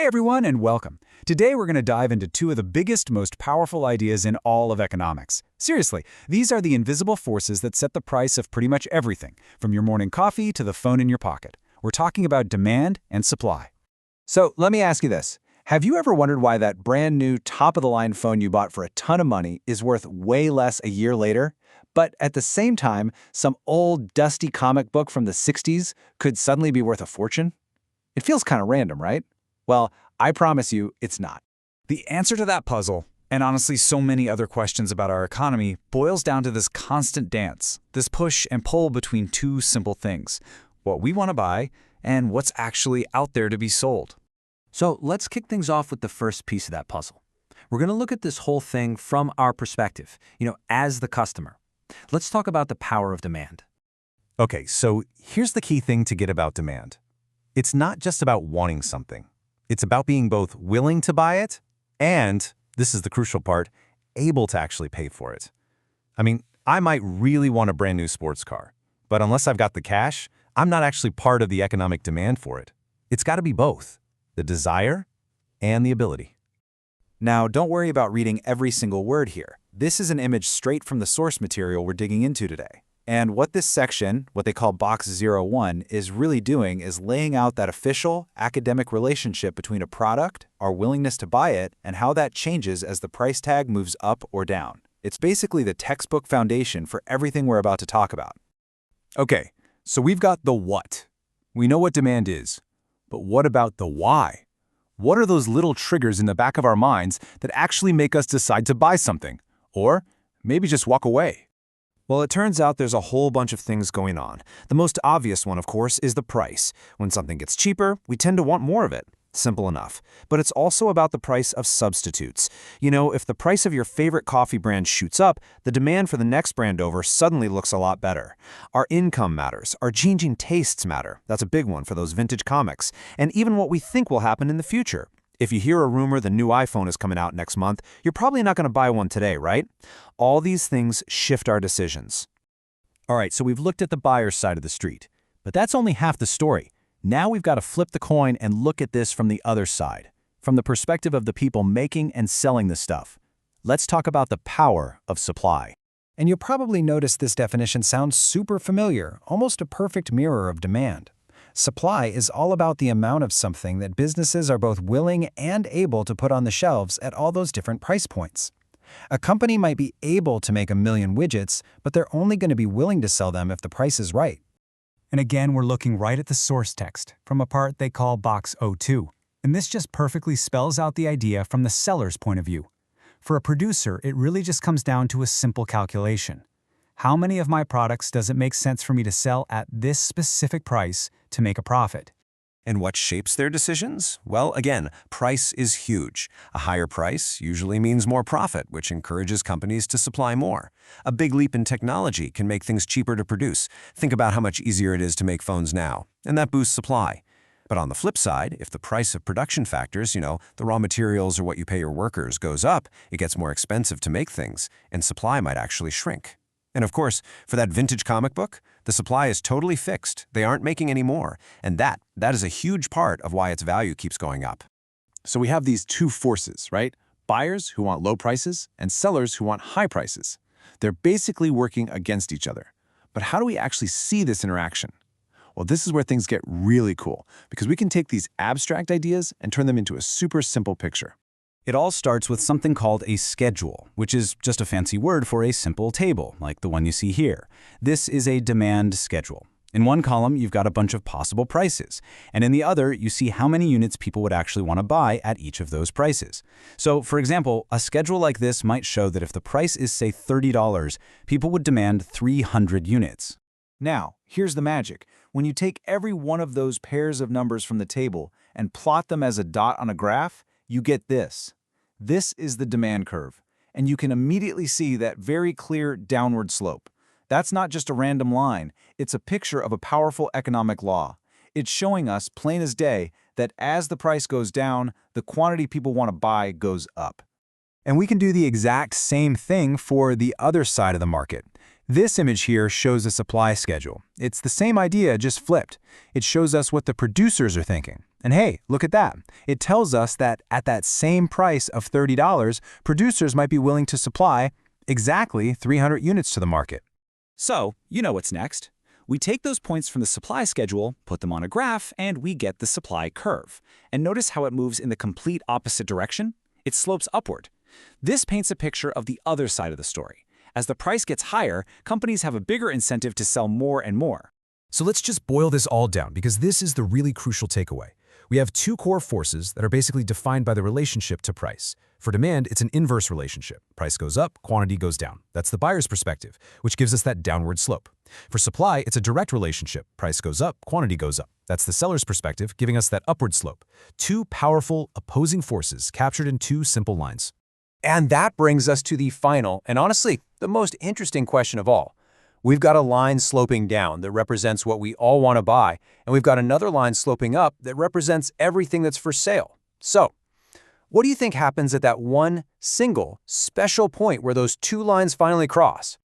Hey everyone, and welcome. Today we're going to dive into two of the biggest, most powerful ideas in all of economics. Seriously, these are the invisible forces that set the price of pretty much everything, from your morning coffee to the phone in your pocket. We're talking about demand and supply. So let me ask you this. Have you ever wondered why that brand new top-of-the-line phone you bought for a ton of money is worth way less a year later? But at the same time, some old, dusty comic book from the 60s could suddenly be worth a fortune? It feels kind of random, right? Well, I promise you, it's not. The answer to that puzzle, and honestly so many other questions about our economy, boils down to this constant dance, this push and pull between two simple things: what we want to buy and what's actually out there to be sold. So let's kick things off with the first piece of that puzzle. We're going to look at this whole thing from our perspective, as the customer. Let's talk about the power of demand. Okay, so here's the key thing to get about demand. It's not just about wanting something. It's about being both willing to buy it and, this is the crucial part, able to actually pay for it. I mean, I might really want a brand new sports car, but unless I've got the cash, I'm not actually part of the economic demand for it. It's got to be both, the desire and the ability. Now, don't worry about reading every single word here. This is an image straight from the source material we're digging into today. And what this section, what they call Box 01, is really doing is laying out that official, academic relationship between a product, our willingness to buy it, and how that changes as the price tag moves up or down. It's basically the textbook foundation for everything we're about to talk about. Okay, so we've got the what. We know what demand is. But what about the why? What are those little triggers in the back of our minds that actually make us decide to buy something? Or maybe just walk away? Well, it turns out there's a whole bunch of things going on. The most obvious one, of course, is the price. When something gets cheaper, we tend to want more of it. Simple enough. But it's also about the price of substitutes. If the price of your favorite coffee brand shoots up, the demand for the next brand over suddenly looks a lot better. Our income matters. Our changing tastes matter. That's a big one for those vintage comics. And even what we think will happen in the future. If you hear a rumor the new iPhone is coming out next month, you're probably not going to buy one today, right? All these things shift our decisions. All right, so we've looked at the buyer's side of the street. But that's only half the story. Now we've got to flip the coin and look at this from the other side, from the perspective of the people making and selling the stuff. Let's talk about the power of supply. And you'll probably notice this definition sounds super familiar, almost a perfect mirror of demand. Supply is all about the amount of something that businesses are both willing and able to put on the shelves at all those different price points. A company might be able to make 1 million widgets, but they're only going to be willing to sell them if the price is right. And again, we're looking right at the source text from a part they call Box 02. And this just perfectly spells out the idea from the seller's point of view. For a producer, it really just comes down to a simple calculation. How many of my products does it make sense for me to sell at this specific price to make a profit? And what shapes their decisions? Well, again, price is huge. A higher price usually means more profit, which encourages companies to supply more. A big leap in technology can make things cheaper to produce. Think about how much easier it is to make phones now, and that boosts supply. But on the flip side, if the price of production factors, the raw materials or what you pay your workers goes up, it gets more expensive to make things, and supply might actually shrink. And of course, for that vintage comic book, the supply is totally fixed. They aren't making any more. And that is a huge part of why its value keeps going up. So we have these two forces, right? Buyers who want low prices and sellers who want high prices. They're basically working against each other. But how do we actually see this interaction? Well, this is where things get really cool, because we can take these abstract ideas and turn them into a super simple picture. It all starts with something called a schedule, which is just a fancy word for a simple table, like the one you see here. This is a demand schedule. In one column, you've got a bunch of possible prices, and in the other, you see how many units people would actually want to buy at each of those prices. So, for example, a schedule like this might show that if the price is, say, $30, people would demand 300 units. Now, here's the magic. When you take every one of those pairs of numbers from the table and plot them as a dot on a graph, you get this. This is the demand curve, and you can immediately see that very clear downward slope. That's not just a random line, it's a picture of a powerful economic law. It's showing us, plain as day, that as the price goes down, the quantity people want to buy goes up. And we can do the exact same thing for the other side of the market. This image here shows a supply schedule. It's the same idea, just flipped. It shows us what the producers are thinking. And hey, look at that. It tells us that at that same price of $30, producers might be willing to supply exactly 300 units to the market. So, you know what's next. We take those points from the supply schedule, put them on a graph, and we get the supply curve. And notice how it moves in the complete opposite direction? It slopes upward. This paints a picture of the other side of the story. As the price gets higher, companies have a bigger incentive to sell more and more. So let's just boil this all down, because this is the really crucial takeaway. We have two core forces that are basically defined by the relationship to price. For demand, it's an inverse relationship. Price goes up, quantity goes down. That's the buyer's perspective, which gives us that downward slope. For supply, it's a direct relationship. Price goes up, quantity goes up. That's the seller's perspective, giving us that upward slope. Two powerful, opposing forces captured in two simple lines. And that brings us to the final, and honestly, the most interesting question of all. We've got a line sloping down that represents what we all want to buy, and we've got another line sloping up that represents everything that's for sale. So, what do you think happens at that one single, special point where those two lines finally cross?